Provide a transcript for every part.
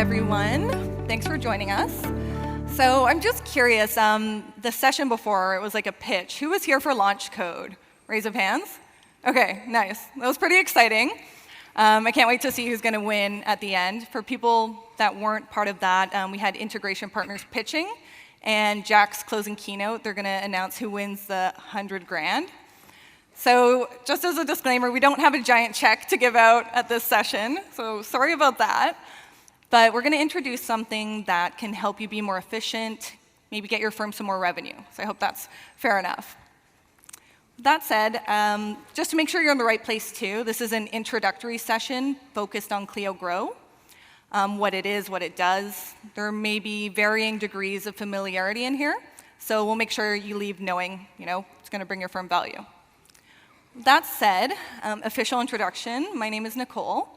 everyone. Thanks for joining us. So I'm just curious, the session before, it was like a pitch. Who was here for launch code? Raise of hands. Okay, nice. That was pretty exciting. I can't wait to see who's going to win at the end. For people that weren't part of that, we had integration partners pitching, and Jack's closing keynote, they're going to announce who wins the 100 grand. So just as a disclaimer, we don't have a giant check to give out at this session, so sorry about that. But we're going to introduce something that can help you be more efficient, maybe get your firm some more revenue. So I hope that's fair enough. That said, just to make sure you're in the right place too, this is an introductory session focused on Clio Grow, what it is, what it does. There may be varying degrees of familiarity in here, so we'll make sure you leave knowing, it's going to bring your firm value. That said, official introduction, my name is Nicole,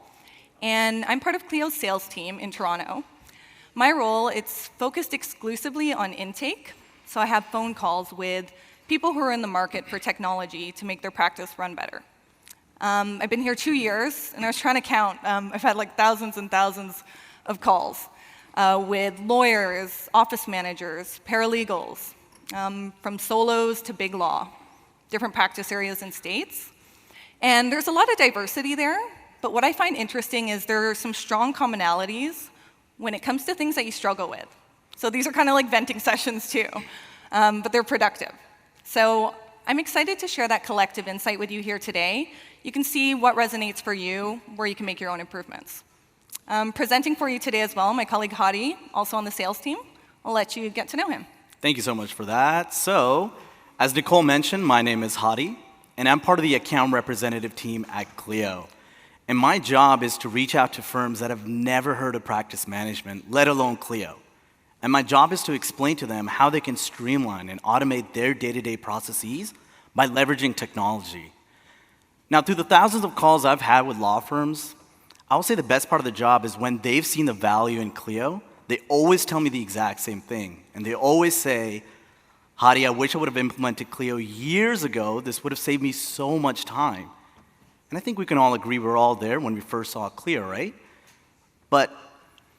and I'm part of Clio's sales team in Toronto. My role, it's focused exclusively on intake, so I have phone calls with people who are in the market for technology to make their practice run better. I've been here 2 years, and I was trying to count. I've had like thousands and thousands of calls with lawyers, office managers, paralegals, from solos to big law, different practice areas and states. And there's a lot of diversity there, but what I find interesting is there are some strong commonalities when it comes to things that you struggle with. So these are kind of like venting sessions too, but they're productive. So I'm excited to share that collective insight with you here today. You can see what resonates for you, where you can make your own improvements. Presenting for you today as well, my colleague Hadi, also on the sales team. I'll let you get to know him. Thank you so much for that. So, as Nicole mentioned, my name is Hadi, and I'm part of the account representative team at Clio. And my job is to reach out to firms that have never heard of practice management, let alone Clio. And my job is to explain to them how they can streamline and automate their day-to-day processes by leveraging technology. Now, through the thousands of calls I've had with law firms, I will say the best part of the job is when they've seen the value in Clio, they always tell me the exact same thing. And they always say, Hadi, I wish I would have implemented Clio years ago. This would have saved me so much time. And I think we can all agree we're all there when we first saw Clio, right? But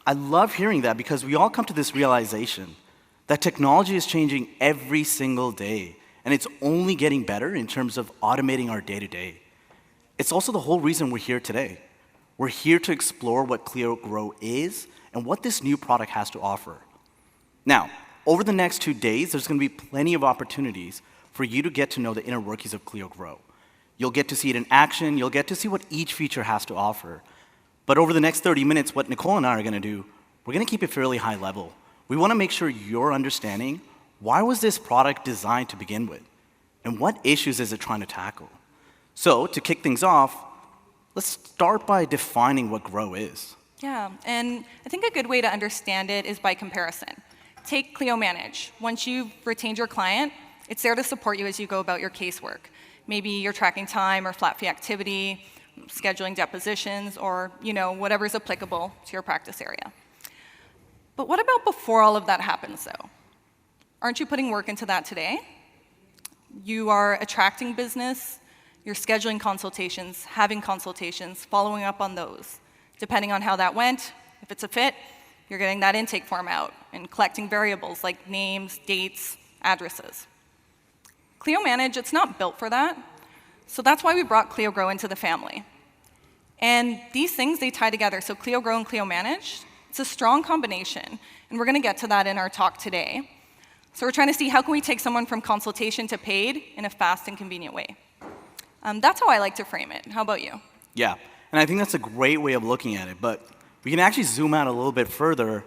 I love hearing that because we all come to this realization that technology is changing every single day, and it's only getting better in terms of automating our day-to-day. It's also the whole reason we're here today. We're here to explore what Clio Grow is and what this new product has to offer. Now, over the next 2 days, there's going to be plenty of opportunities for you to get to know the inner workings of Clio Grow. You'll get to see it in action. You'll get to see what each feature has to offer. But over the next 30 minutes, what Nicole and I are going to do, we're going to keep it fairly high level. We want to make sure you're understanding why was this product designed to begin with, and what issues is it trying to tackle. So to kick things off, let's start by defining what Grow is. Yeah, and I think a good way to understand it is by comparison. Take Clio Manage. Once you've retained your client, it's there to support you as you go about your casework. Maybe you're tracking time or flat fee activity, scheduling depositions, or whatever's applicable to your practice area. But what about before all of that happens, though? Aren't you putting work into that today? You are attracting business, you're scheduling consultations, having consultations, following up on those. Depending on how that went, if it's a fit, you're getting that intake form out and collecting variables like names, dates, addresses. Clio Manage, it's not built for that, so that's why we brought Clio Grow into the family. And these things, they tie together, so Clio Grow and Clio Manage, it's a strong combination, and we're going to get to that in our talk today. So we're trying to see how can we take someone from consultation to paid in a fast and convenient way. That's how I like to frame it. How about you? Yeah, and I think that's a great way of looking at it, but we can actually zoom out a little bit further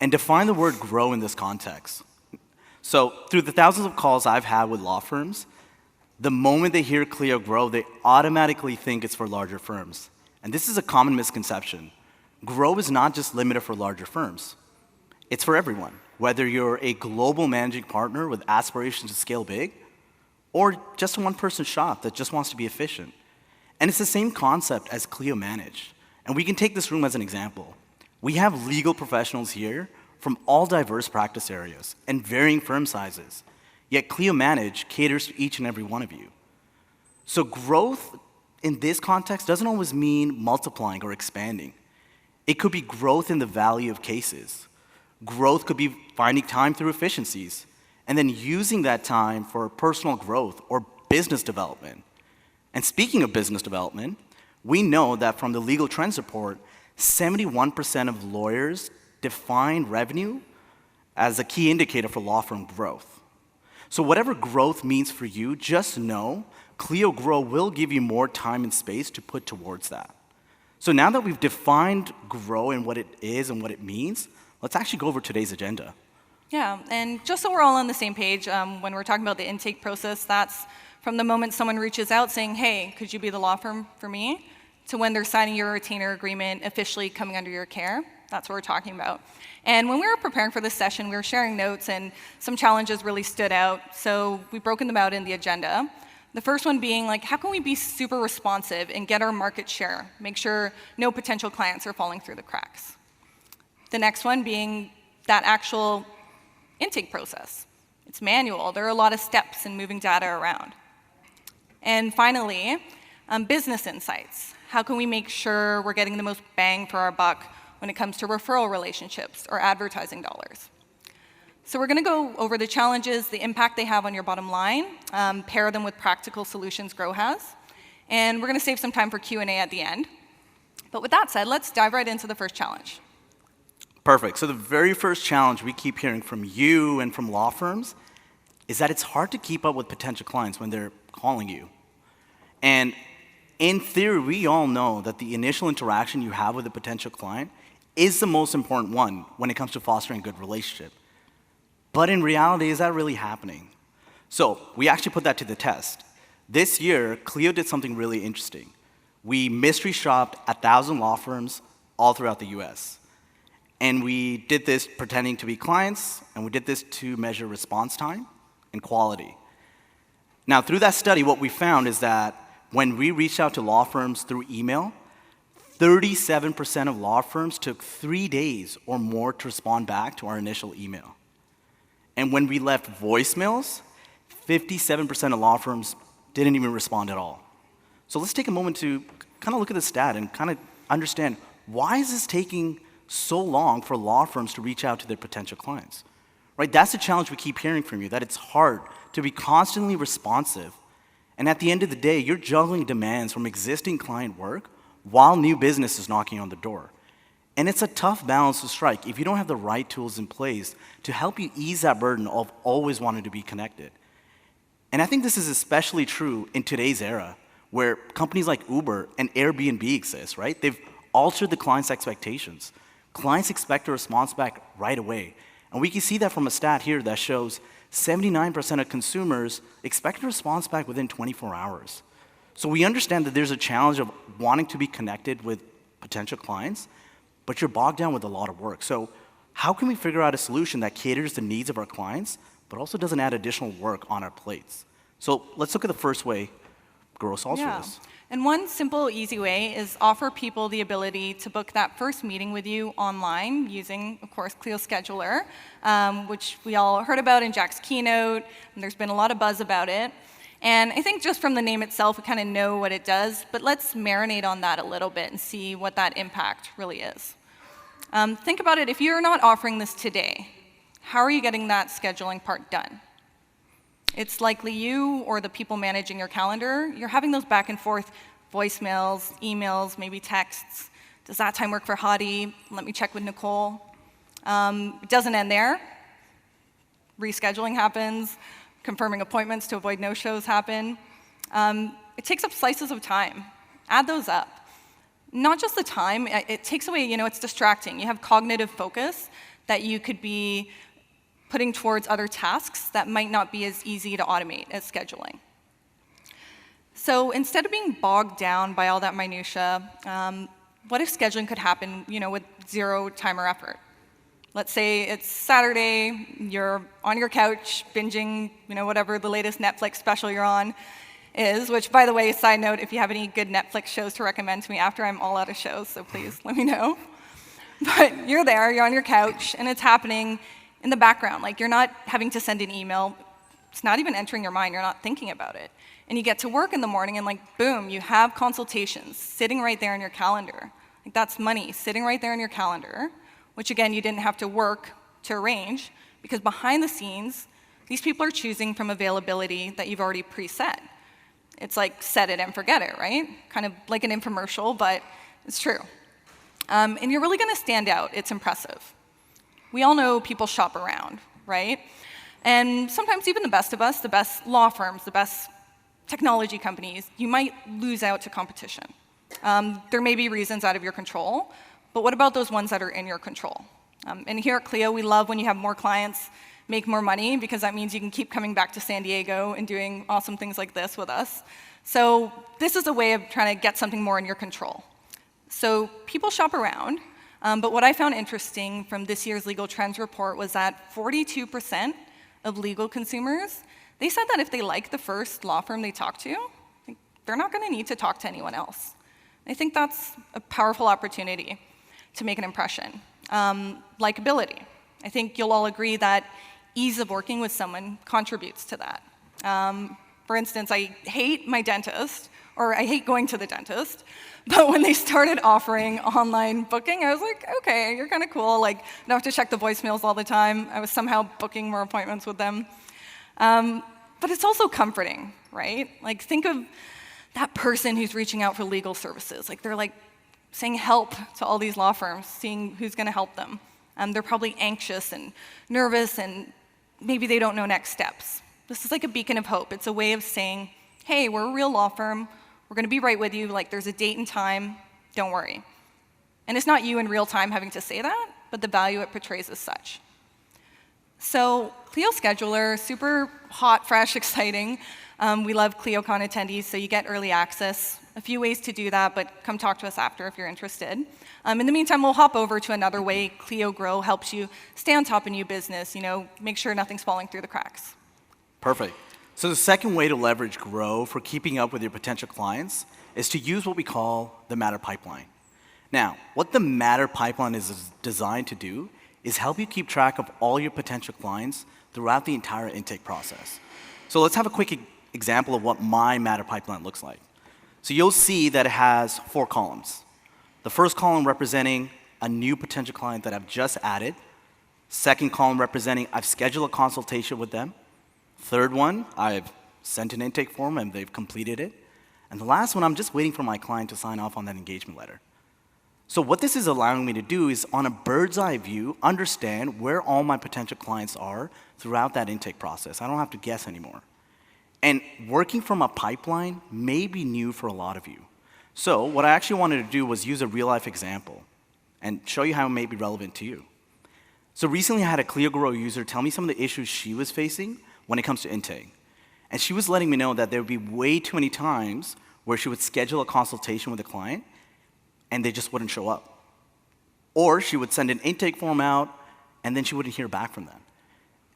and define the word grow in this context. So through the thousands of calls I've had with law firms, the moment they hear Clio Grow, they automatically think it's for larger firms. And this is a common misconception. Grow is not just limited for larger firms. It's for everyone, whether you're a global managing partner with aspirations to scale big, or just a one-person shop that just wants to be efficient. And it's the same concept as Clio Manage. And we can take this room as an example. We have legal professionals here from all diverse practice areas and varying firm sizes. Yet Clio Manage caters to each and every one of you. So growth in this context doesn't always mean multiplying or expanding. It could be growth in the value of cases. Growth could be finding time through efficiencies, and then using that time for personal growth or business development. And speaking of business development, we know that from the Legal Trends Report, 71% of lawyers define revenue as a key indicator for law firm growth. So whatever growth means for you, just know Clio Grow will give you more time and space to put towards that. So now that we've defined grow and what it is and what it means, let's actually go over today's agenda. Yeah, and just so we're all on the same page, when we're talking about the intake process, that's from the moment someone reaches out saying, hey, could you be the law firm for me, to when they're signing your retainer agreement, officially coming under your care. That's what we're talking about. And when we were preparing for this session, we were sharing notes, and some challenges really stood out, so we've broken them out in the agenda. The first one being, like, how can we be super responsive and get our market share, make sure no potential clients are falling through the cracks? The next one being that actual intake process. It's manual. There are a lot of steps in moving data around. And finally, business insights. How can we make sure we're getting the most bang for our buck when it comes to referral relationships or advertising dollars? So we're going to go over the challenges, the impact they have on your bottom line, pair them with practical solutions Grow has, and we're going to save some time for Q&A at the end. But with that said, let's dive right into the first challenge. Perfect. So the very first challenge we keep hearing from you and from law firms is that it's hard to keep up with potential clients when they're calling you. And in theory, we all know that the initial interaction you have with a potential client is the most important one when it comes to fostering a good relationship. But in reality, is that really happening? So we actually put that to the test. This year, Clio did something really interesting. We mystery shopped 1,000 law firms all throughout the US. And we did this pretending to be clients, and we did this to measure response time and quality. Now, through that study, what we found is that when we reached out to law firms through email, 37% of law firms took 3 days or more to respond back to our initial email. And when we left voicemails, 57% of law firms didn't even respond at all. So let's take a moment to kind of look at the stat and kind of understand, why is this taking so long for law firms to reach out to their potential clients? Right? That's the challenge we keep hearing from you, that it's hard to be constantly responsive. And at the end of the day, you're juggling demands from existing client work while new business is knocking on the door. And it's a tough balance to strike if you don't have the right tools in place to help you ease that burden of always wanting to be connected. And I think this is especially true in today's era, where companies like Uber and Airbnb exist, right? They've altered the client's expectations. Clients expect a response back right away. And we can see that from a stat here that shows 79% of consumers expect a response back within 24 hours. So we understand that there's a challenge of wanting to be connected with potential clients, but you're bogged down with a lot of work. So how can we figure out a solution that caters the needs of our clients, but also doesn't add additional work on our plates? So let's look at the first way Grow solves for this. And one simple, easy way is offer people the ability to book that first meeting with you online using, of course, Clio Scheduler, which we all heard about in Jack's keynote, and there's been a lot of buzz about it. And I think just from the name itself, we kind of know what it does, but let's marinate on that a little bit and see what that impact really is. Think about it, if you're not offering this today, how are you getting that scheduling part done? It's likely you or the people managing your calendar, you're having those back and forth voicemails, emails, maybe texts. Does that time work for Hadi? Let me check with Nicole. It doesn't end there. Rescheduling happens. Confirming appointments to avoid no-shows happen. It takes up slices of time. Add those up. Not just the time, it takes away, it's distracting. You have cognitive focus that you could be putting towards other tasks that might not be as easy to automate as scheduling. So instead of being bogged down by all that minutia, what if scheduling could happen, with zero time or effort? Let's say it's Saturday, you're on your couch binging, whatever the latest Netflix special you're on is, which, by the way, side note, if you have any good Netflix shows to recommend to me after, I'm all out of shows, so please let me know. But you're there, you're on your couch, and it's happening in the background. Like, you're not having to send an email. It's not even entering your mind. You're not thinking about it. And you get to work in the morning, and boom, you have consultations sitting right there in your calendar. Like, that's money sitting right there in your calendar, which again, you didn't have to work to arrange, because behind the scenes, these people are choosing from availability that you've already preset. It's like set it and forget it, right? Kind of like an infomercial, but it's true. And you're really gonna stand out. It's impressive. We all know people shop around, right? And sometimes even the best of us, the best law firms, the best technology companies, you might lose out to competition. There may be reasons out of your control, but what about those ones that are in your control? And here at Clio, we love when you have more clients make more money, because that means you can keep coming back to San Diego and doing awesome things like this with us. So this is a way of trying to get something more in your control. So people shop around, but what I found interesting from this year's Legal Trends report was that 42% of legal consumers, they said that if they like the first law firm they talk to, they're not gonna need to talk to anyone else. I think that's a powerful opportunity to make an impression. Likability. I think you'll all agree that ease of working with someone contributes to that. For instance, I hate my dentist, or I hate going to the dentist, but when they started offering online booking, I was like, okay, you're kind of cool. Like, I don't have to check the voicemails all the time. I was somehow booking more appointments with them. But it's also comforting, right? Like, think of that person who's reaching out for legal services. Like, they're like saying help to all these law firms, seeing who's gonna help them. They're probably anxious and nervous, and maybe they don't know next steps. This is like a beacon of hope. It's a way of saying, hey, we're a real law firm. We're gonna be right with you. Like, there's a date and time. Don't worry. And it's not you in real time having to say that, but the value it portrays as such. So Clio Scheduler, super hot, fresh, exciting. We love ClioCon attendees, so you get early access. A few ways to do that, but come talk to us after if you're interested. In the meantime, we'll hop over to another way Clio Grow helps you stay on top of new business, make sure nothing's falling through the cracks. Perfect. So the second way to leverage Grow for keeping up with your potential clients is to use what we call the Matter Pipeline. Now, what the Matter Pipeline is designed to do is help you keep track of all your potential clients throughout the entire intake process. So let's have a quick example of what my Matter Pipeline looks like. So you'll see that it has 4 columns. The first column representing a new potential client that I've just added. Second column representing I've scheduled a consultation with them. Third one, I've sent an intake form and they've completed it. And the last one, I'm just waiting for my client to sign off on that engagement letter. So what this is allowing me to do is, on a bird's eye view, understand where all my potential clients are throughout that intake process. I don't have to guess anymore. And working from a pipeline may be new for a lot of you. So what I actually wanted to do was use a real-life example and show you how it may be relevant to you. So recently I had a Clio Grow user tell me some of the issues she was facing when it comes to intake. And she was letting me know that there would be way too many times where she would schedule a consultation with a client and they just wouldn't show up. Or she would send an intake form out and then she wouldn't hear back from them.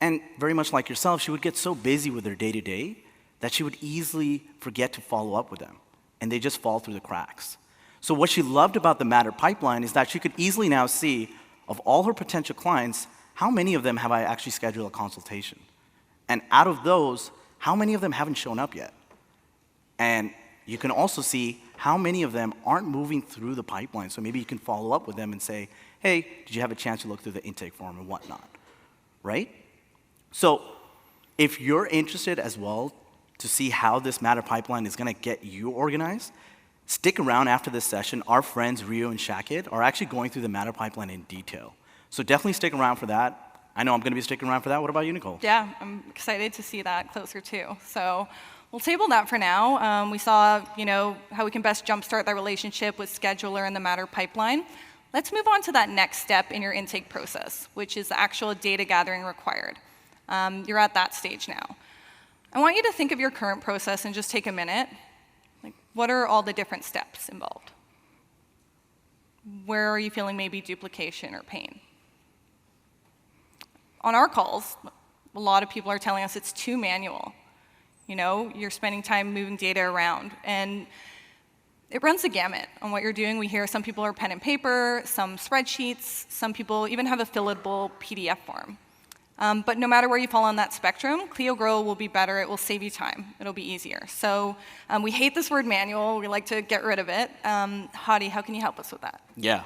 And very much like yourself, she would get so busy with her day-to-day that she would easily forget to follow up with them, and they just fall through the cracks. So what she loved about the Matter Pipeline is that she could easily now see, of all her potential clients, how many of them have I actually scheduled a consultation? And out of those, how many of them haven't shown up yet? And you can also see how many of them aren't moving through the pipeline, so maybe you can follow up with them and say, hey, did you have a chance to look through the intake form and whatnot, right? So if you're interested as well to see how this Matter Pipeline is gonna get you organized, stick around after this session. Our friends Rio and Shakid are actually going through the Matter Pipeline in detail. So definitely stick around for that. I know I'm gonna be sticking around for that. What about you, Nicole? Yeah, I'm excited to see that closer too. So we'll table that for now. We saw, how we can best jumpstart that relationship with Scheduler and the Matter Pipeline. Let's move on to that next step in your intake process, which is the actual data gathering required. You're at that stage now. I want you to think of your current process and just take a minute. Like, what are all the different steps involved? Where are you feeling maybe duplication or pain? On our calls, a lot of people are telling us it's too manual. You're spending time moving data around, and it runs the gamut on what you're doing. We hear some people are pen and paper, some spreadsheets, some people even have a fillable PDF form. But no matter where you fall on that spectrum, Clio Grow will be better. It will save you time. It'll be easier. So we hate this word manual. We like to get rid of it. Hadi, how can you help us with that? Yeah.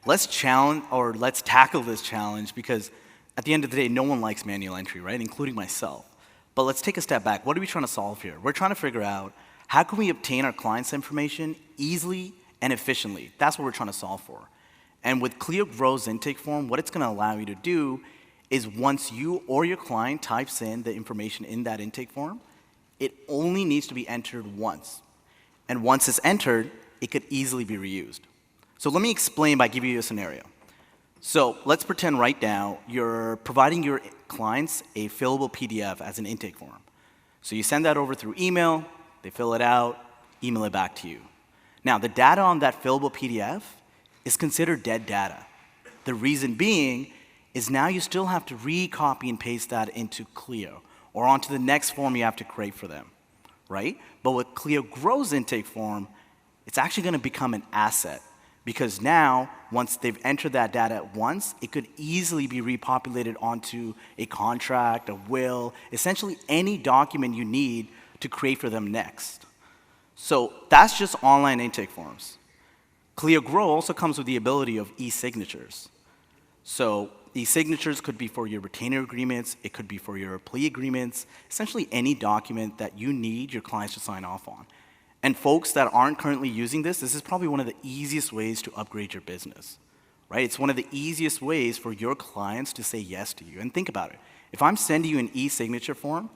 Let's tackle this challenge, because at the end of the day, no one likes manual entry, right? Including myself. But let's take a step back. What are we trying to solve here? We're trying to figure out how can we obtain our clients' information easily and efficiently. That's what we're trying to solve for. And with Clio Grow's intake form, what it's going to allow you to do is once you or your client types in the information in that intake form, it only needs to be entered once. And once it's entered, it could easily be reused. So let me explain by giving you a scenario. So let's pretend right now you're providing your clients a fillable PDF as an intake form. So you send that over through email, they fill it out, email it back to you. Now, the data on that fillable PDF is considered dead data. The reason being is now you still have to re-copy and paste that into Clio or onto the next form you have to create for them, right? But with Clio Grow's intake form, it's actually going to become an asset, because now, once they've entered that data once, it could easily be repopulated onto a contract, a will, essentially any document you need to create for them next. So that's just online intake forms. Clio Grow also comes with the ability of e-signatures. So e-signatures could be for your retainer agreements, it could be for your plea agreements, essentially any document that you need your clients to sign off on. And folks that aren't currently using this is probably one of the easiest ways to upgrade your business, right? It's one of the easiest ways for your clients to say yes to you. And think about it. If I'm sending you an e-signature form,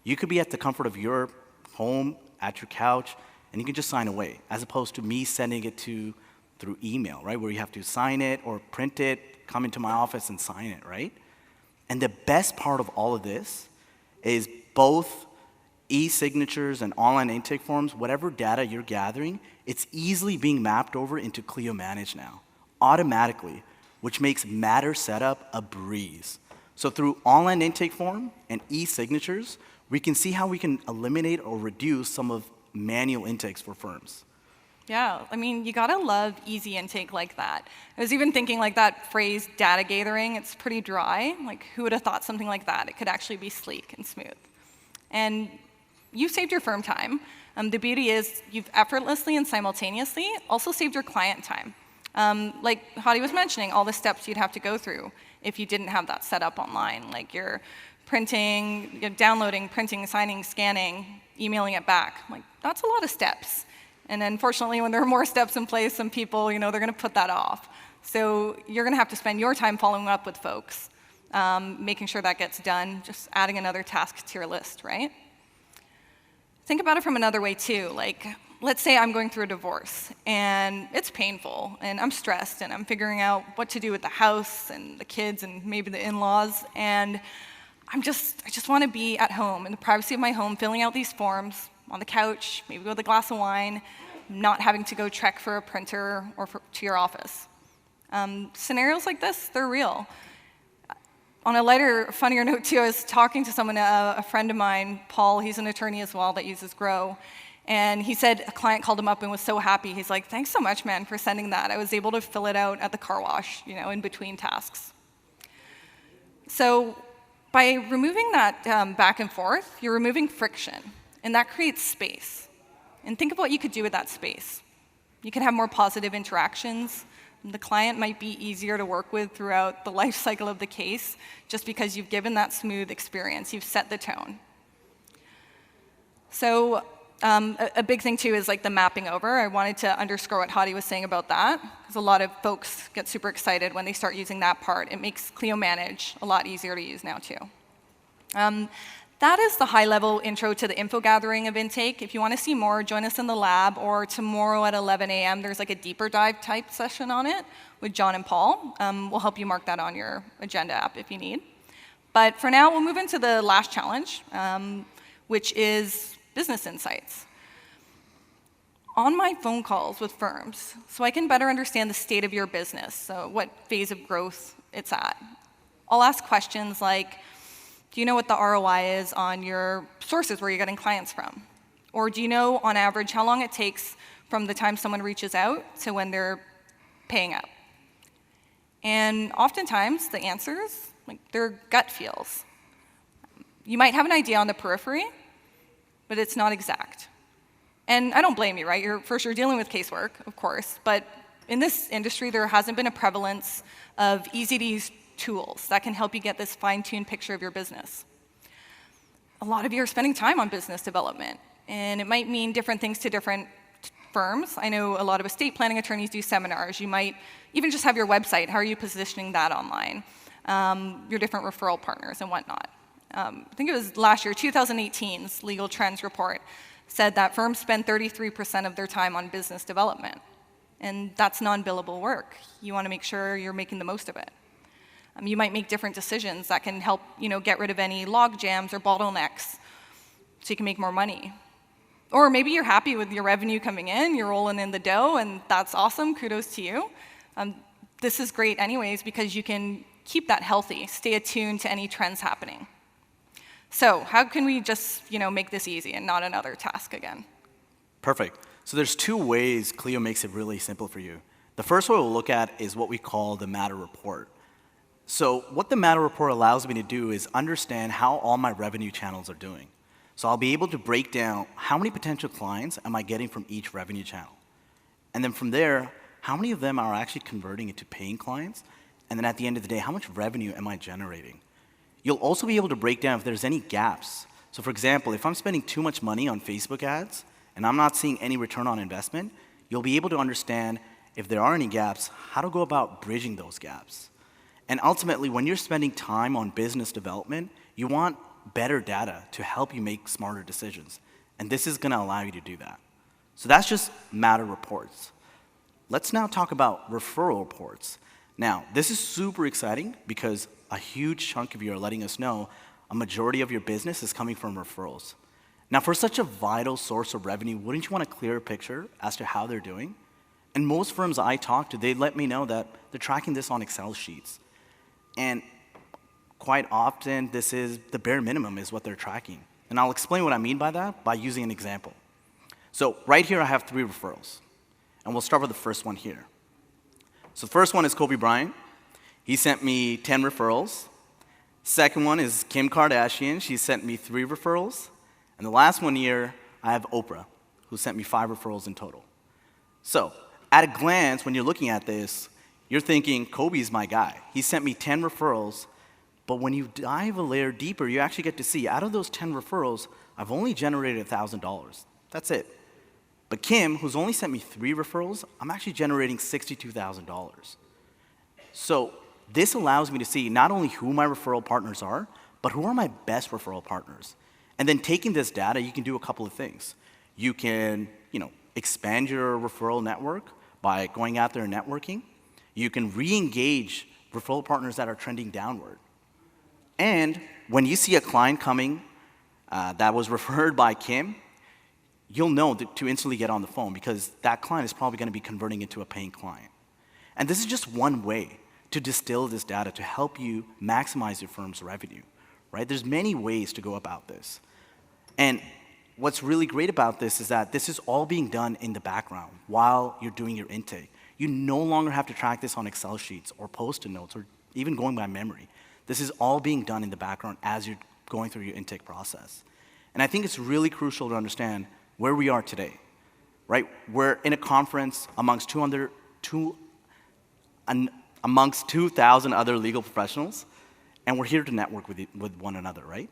you could be at the comfort of your home, at your couch, and you can just sign away, as opposed to me sending it through email, right? Where you have to sign it or print it, come into my office and sign it, right? And the best part of all of this is both e-signatures and online intake forms, whatever data you're gathering, it's easily being mapped over into Clio Manage now, automatically, which makes matter setup a breeze. So through online intake form and e-signatures, we can see how we can eliminate or reduce some of manual intakes for firms. Yeah, I mean, you gotta love easy intake like that. I was even thinking like that phrase data gathering, it's pretty dry. Like, who would have thought something like that? It could actually be sleek and smooth. And you saved your firm time. The beauty is you've effortlessly and simultaneously also saved your client time. Like Hadi was mentioning, all the steps you'd have to go through if you didn't have that set up online, like you're printing, you're downloading, printing, signing, scanning, emailing it back. Like, that's a lot of steps. And unfortunately, when there are more steps in place, some people, they're going to put that off. So you're going to have to spend your time following up with folks, making sure that gets done, just adding another task to your list, right? Think about it from another way, too. Like, let's say I'm going through a divorce, and it's painful, and I'm stressed, and I'm figuring out what to do with the house and the kids and maybe the in-laws, and I just want to be at home in the privacy of my home, filling out these forms on the couch, maybe with a glass of wine, not having to go trek for a printer or to your office. Scenarios like this, they're real. On a lighter, funnier note too, I was talking to someone, a friend of mine, Paul, he's an attorney as well that uses Grow, and he said a client called him up and was so happy. He's like, thanks so much, man, for sending that. I was able to fill it out at the car wash, in between tasks. So by removing that back and forth, you're removing friction, and that creates space. And think of what you could do with that space. You could have more positive interactions. The client might be easier to work with throughout the life cycle of the case just because you've given that smooth experience. You've set the tone. So a big thing, too, is like the mapping over. I wanted to underscore what Hadi was saying about that, because a lot of folks get super excited when they start using that part. It makes Clio Manage a lot easier to use now, too. That is the high-level intro to the info gathering of intake. If you want to see more, join us in the lab, or tomorrow at 11 a.m., there's like a deeper dive type session on it with John and Paul. We'll help you mark that on your agenda app if you need. But for now, we'll move into the last challenge, which is business insights. On my phone calls with firms, so I can better understand the state of your business, so what phase of growth it's at, I'll ask questions like, do you know what the ROI is on your sources where you're getting clients from? Or do you know, on average, how long it takes from the time someone reaches out to when they're paying up? And oftentimes, the answers, like their gut feels. You might have an idea on the periphery, but it's not exact. And I don't blame you, right? You're for sure dealing with casework, of course, but in this industry, there hasn't been a prevalence of easy-to-use tools that can help you get this fine-tuned picture of your business. A lot of you are spending time on business development, and it might mean different things to different firms. I know a lot of estate planning attorneys do seminars. You might even just have your website. How are you positioning that online? Your different referral partners and whatnot. I think it was last year, 2018's Legal Trends report said that firms spend 33% of their time on business development. And that's non-billable work. You want to make sure you're making the most of it. You might make different decisions that can help get rid of any log jams or bottlenecks so you can make more money. Or maybe you're happy with your revenue coming in, you're rolling in the dough, and that's awesome, kudos to you. This is great anyways because you can keep that healthy, stay attuned to any trends happening. So how can we just make this easy and not another task again? Perfect. So there's two ways Clio makes it really simple for you. The first one we'll look at is what we call the matter report. So what the matter report allows me to do is understand how all my revenue channels are doing. So I'll be able to break down how many potential clients am I getting from each revenue channel. And then from there, how many of them are actually converting into paying clients? And then at the end of the day, how much revenue am I generating? You'll also be able to break down if there's any gaps. So for example, if I'm spending too much money on Facebook ads and I'm not seeing any return on investment, you'll be able to understand if there are any gaps, how to go about bridging those gaps. And ultimately, when you're spending time on business development, you want better data to help you make smarter decisions. And this is going to allow you to do that. So that's just matter reports. Let's now talk about referral reports. Now, this is super exciting because a huge chunk of you are letting us know a majority of your business is coming from referrals. Now, for such a vital source of revenue, wouldn't you want a clearer picture as to how they're doing? And most firms I talk to, they let me know that they're tracking this on Excel sheets. And quite often, this is the bare minimum is what they're tracking. And I'll explain what I mean by that by using an example. So right here, I have 3 referrals. And we'll start with the first one here. So the first one is Kobe Bryant. He sent me 10 referrals. Second one is Kim Kardashian. She sent me 3 referrals. And the last one here, I have Oprah, who sent me 5 referrals in total. So at a glance, when you're looking at this, you're thinking, Kobe's my guy. He sent me 10 referrals. But when you dive a layer deeper, you actually get to see, out of those 10 referrals, I've only generated $1,000. That's it. But Kim, who's only sent me 3 referrals, I'm actually generating $62,000. So this allows me to see not only who my referral partners are, but who are my best referral partners. And then taking this data, you can do a couple of things. You can, expand your referral network by going out there and networking. You can re-engage referral partners that are trending downward. And when you see a client coming that was referred by Kim, you'll know to instantly get on the phone because that client is probably going to be converting into a paying client. And this is just one way to distill this data to help you maximize your firm's revenue, right? There's many ways to go about this. And what's really great about this is that this is all being done in the background while you're doing your intake. You no longer have to track this on Excel sheets or Post-it notes or even going by memory. This is all being done in the background as you're going through your intake process. And I think it's really crucial to understand where we are today, right? We're in a conference amongst 2,000 other legal professionals, and we're here to network with one another, right?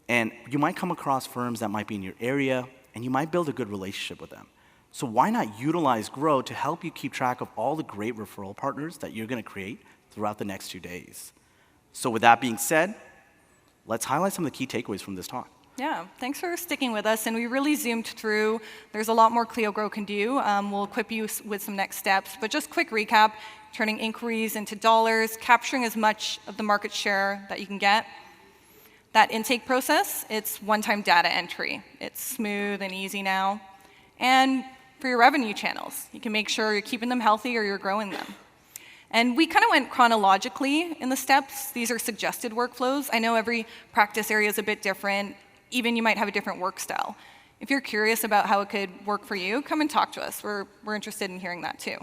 And you might come across firms that might be in your area, and you might build a good relationship with them. So why not utilize Grow to help you keep track of all the great referral partners that you're going to create throughout the next 2 days? So with that being said, let's highlight some of the key takeaways from this talk. Yeah, thanks for sticking with us. And we really zoomed through. There's a lot more Clio Grow can do. We'll equip you with some next steps. But just quick recap, turning inquiries into dollars, capturing as much of the market share that you can get. That intake process, it's one-time data entry. It's smooth and easy now. And for your revenue channels, you can make sure you're keeping them healthy or you're growing them. And we kind of went chronologically in the steps. These are suggested workflows. I know every practice area is a bit different. Even you might have a different work style. If you're curious about how it could work for you, come and talk to us. We're interested in hearing that too.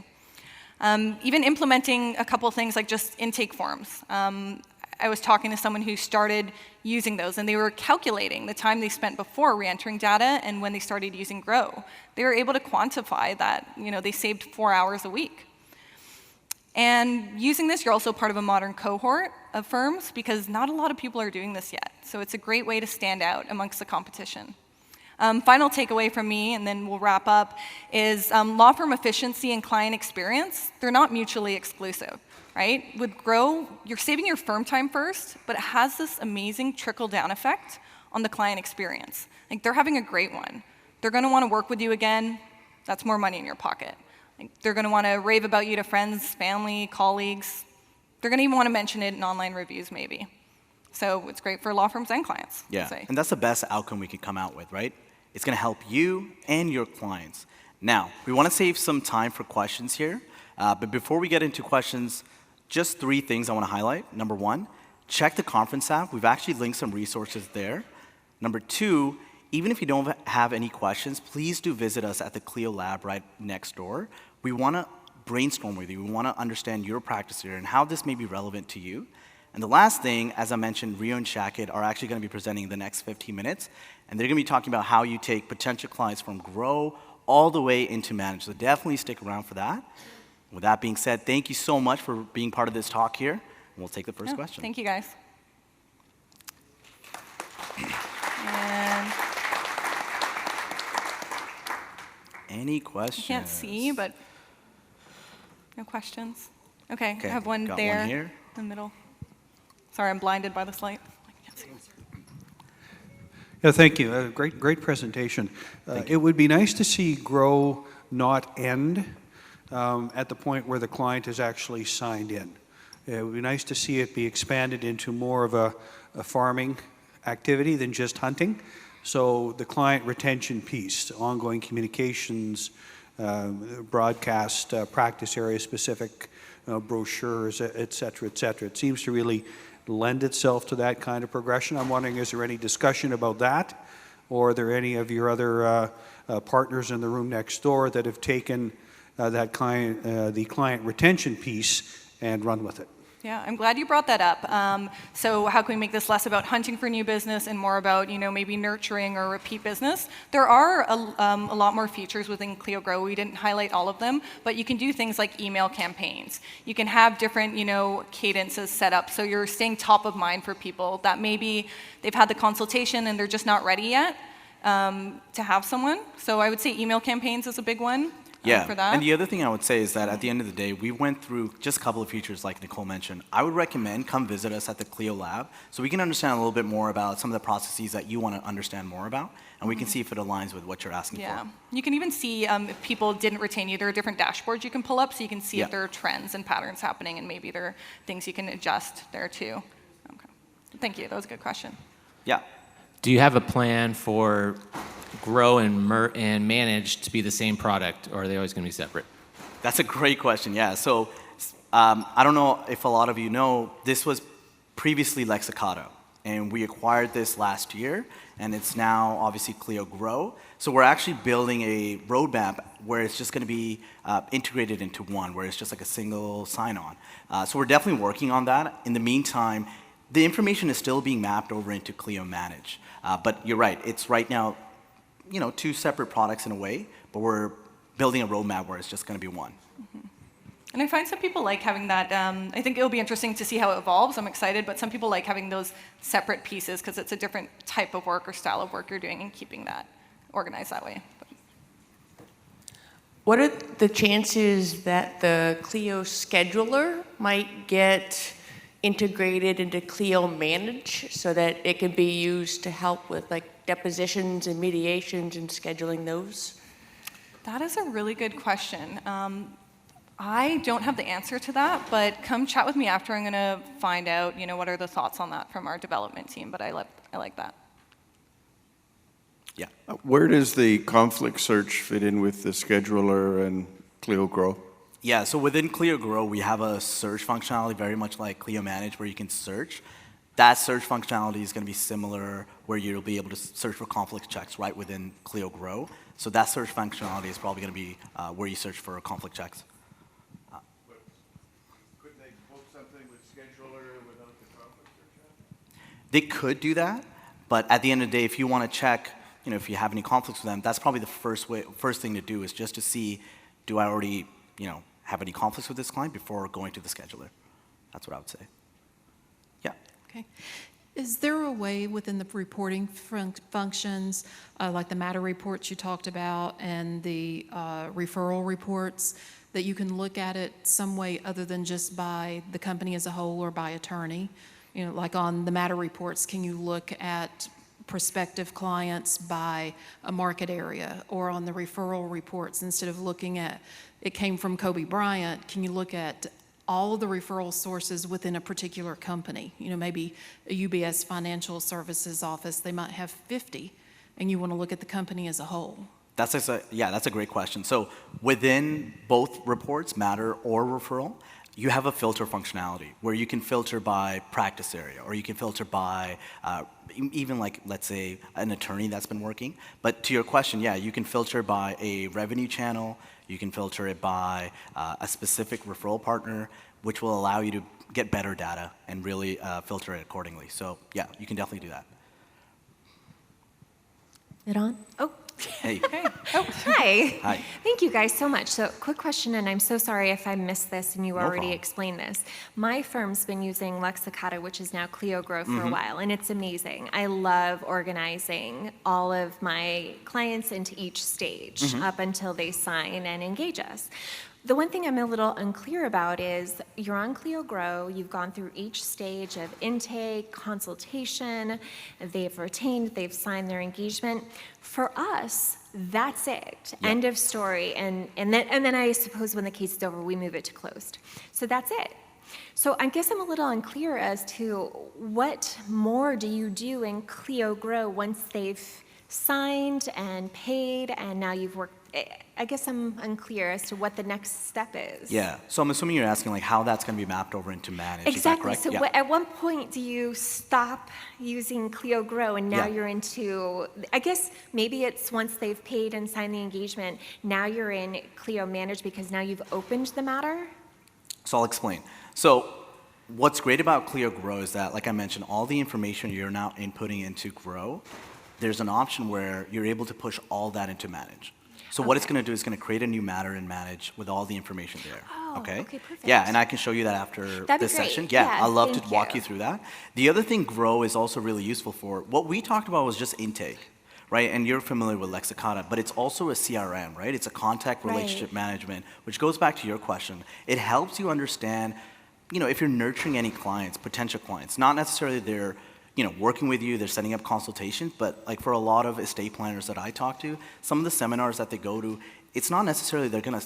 Even implementing a couple of things like just intake forms. I was talking to someone who started using those, and they were calculating the time they spent before re-entering data and when they started using Grow. They were able to quantify that, they saved 4 hours a week. And using this, you're also part of a modern cohort of firms because not a lot of people are doing this yet. So it's a great way to stand out amongst the competition. Final takeaway from me, and then we'll wrap up, is law firm efficiency and client experience, they're not mutually exclusive, right? With Grow, you're saving your firm time first, but it has this amazing trickle-down effect on the client experience. Like, they're having a great one. They're going to want to work with you again. That's more money in your pocket. They're going to want to rave about you to friends, family, colleagues. They're going to even want to mention it in online reviews, maybe. So it's great for law firms and clients. Yeah, and that's the best outcome we could come out with, right? It's going to help you and your clients. Now, we want to save some time for questions here. But before we get into questions, just 3 things I want to highlight. Number 1, check the conference app. We've actually linked some resources there. Number 2, even if you don't have any questions, please do visit us at the Clio lab right next door. We want to brainstorm with you. We want to understand your practice here and how this may be relevant to you. And the last thing, as I mentioned, Rio and Shakit are actually going to be presenting the next 15 minutes, and they're going to be talking about how you take potential clients from Grow all the way into Manage. So definitely stick around for that. With that being said, thank you so much for being part of this talk here. And we'll take the first question. Thank you, guys. And any questions? I can't see, but no questions. Okay, I have one got there one here. in the middle. Sorry, I'm blinded by this light. I can't see. Yeah, thank you. Great presentation. It would be nice to see Grow not end at the point where the client is actually signed in. It would be nice to see it be expanded into more of a farming activity than just hunting. So the client retention piece, ongoing communications, broadcast, practice area specific brochures, et cetera, et cetera. It seems to really lend itself to that kind of progression. I'm wondering, is there any discussion about that? Or are there any of your other partners in the room next door that have taken the client retention piece and run with it? Yeah, I'm glad you brought that up. So how can we make this less about hunting for new business and more about, maybe nurturing or repeat business? There are a lot more features within Clio Grow. We didn't highlight all of them, but you can do things like email campaigns. You can have different, cadences set up so you're staying top of mind for people that maybe they've had the consultation and they're just not ready yet to have someone. So I would say email campaigns is a big one. Yeah, for that. And the other thing I would say is that at the end of the day, we went through just a couple of features like Nicole mentioned. I would recommend come visit us at the Clio lab so we can understand a little bit more about some of the processes that you want to understand more about, and we can see if it aligns with what you're asking for. Yeah, you can even see if people didn't retain you. There are different dashboards you can pull up so you can see if there are trends and patterns happening, and maybe there are things you can adjust there too. Okay, thank you. That was a good question. Yeah. Do you have a plan for Grow and Manage to be the same product, or are they always going to be separate? That's a great question, yeah. So I don't know if a lot of you know, this was previously Lexicato, and we acquired this last year, and it's now obviously Clio Grow. So we're actually building a roadmap where it's just going to be integrated into one, where it's just like a single sign-on. So we're definitely working on that. In the meantime, the information is still being mapped over into Clio Manage. But you're right, it's right now 2 separate products in a way, but we're building a roadmap where it's just going to be one. Mm-hmm. And I find some people like having that. I think it'll be interesting to see how it evolves. I'm excited, but some people like having those separate pieces because it's a different type of work or style of work you're doing and keeping that organized that way. What are the chances that the Clio scheduler might get integrated into Clio Manage so that it can be used to help with depositions and mediations and scheduling those? That is a really good question. I don't have the answer to that, but come chat with me after. I'm going to find out, what are the thoughts on that from our development team, but I like that. Yeah. Where does the conflict search fit in with the scheduler and Clio Grow? Yeah, so within Clio Grow, we have a search functionality very much like Clio Manage where you can search. That search functionality is going to be similar where you'll be able to search for conflict checks right within Clio Grow. So that search functionality is probably going to be where you search for conflict checks. Couldn't they book something with scheduler without the conflict They could do that, but at the end of the day, if you want to check, if you have any conflicts with them, that's probably the first thing to do is just to see, do I already, have any conflicts with this client before going to the scheduler? That's what I would say. Yeah. Okay. Is there a way within the reporting functions, like the matter reports you talked about and the referral reports, that you can look at it some way other than just by the company as a whole or by attorney? Like on the matter reports, can you look at prospective clients by a market area? Or on the referral reports, instead of looking at, it came from Kobe Bryant, can you look at all of the referral sources within a particular company? Maybe a UBS Financial Services office, they might have 50, and you want to look at the company as a whole. That's a great question. So within both reports, matter or referral, you have a filter functionality where you can filter by practice area, or you can filter by even like, let's say, an attorney that's been working. But to your question, yeah, you can filter by a revenue channel, you can filter it by a specific referral partner, which will allow you to get better data and really filter it accordingly. So yeah, you can definitely do that. It on? Oh. Hey. Oh, hi. Hi. Thank you guys so much. So quick question, and I'm so sorry if I missed this and you already problem. explained this. My firm's been using Lexicata, which is now Clio Grow, for a while, and it's amazing. I love organizing all of my clients into each stage up until they sign and engage us. The one thing I'm a little unclear about is you're on Clio Grow, you've gone through each stage of intake, consultation, they've retained, they've signed their engagement. For us, that's it. Yep. End of story. And then I suppose when the case is over, we move it to closed. So that's it. So I guess I'm a little unclear as to what more do you do in Clio Grow once they've signed and paid and now you've worked. I guess I'm unclear as to what the next step is. Yeah, so I'm assuming you're asking like how that's going to be mapped over into manage. Exactly. Is that correct? So Yeah. at one point do you stop using Clio Grow and now Yeah. you're into, I guess maybe it's once they've paid and signed the engagement, now you're in Clio Manage because now you've opened the matter? So I'll explain. So what's great about Clio Grow is that, like I mentioned, all the information you're now inputting into Grow, there's an option where you're able to push all that into Manage. So what it's going to do is going to create a new matter in Manage with all the information there. Oh, okay, perfect. Yeah, and I can show you that after That'd be this great. session. Yeah, Yeah, I'd love to thank walk you. you through that. The other thing Grow is also really useful for, what we talked about was just intake, right? And you're familiar with Lexicata, but it's also a CRM, right? It's a contact relationship management, which goes back to your question. It helps you understand, if you're nurturing any clients, potential clients, not necessarily they're working with you, they're setting up consultations, but like for a lot of estate planners that I talk to, some of the seminars that they go to, it's not necessarily they're gonna,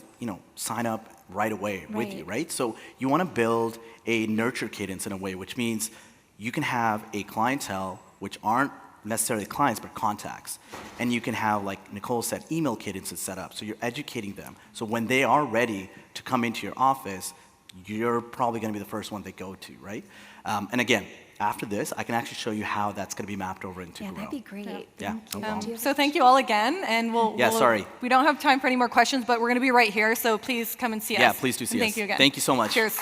sign up right away with you, right? So you wanna build a nurture cadence in a way, which means you can have a clientele which aren't necessarily clients, but contacts. And you can have, like Nicole said, email cadences set up. So you're educating them. So when they are ready to come into your office, you're probably gonna be the first one they go to, right? And again, after this, I can actually show you how that's going to be mapped over into Grow. That'd be great. Yeah, no problem. So thank you all again, and sorry. We don't have time for any more questions, but we're going to be right here, so please come and see us. Yeah, please do see And us. Thank you again. Thank you so much. Cheers.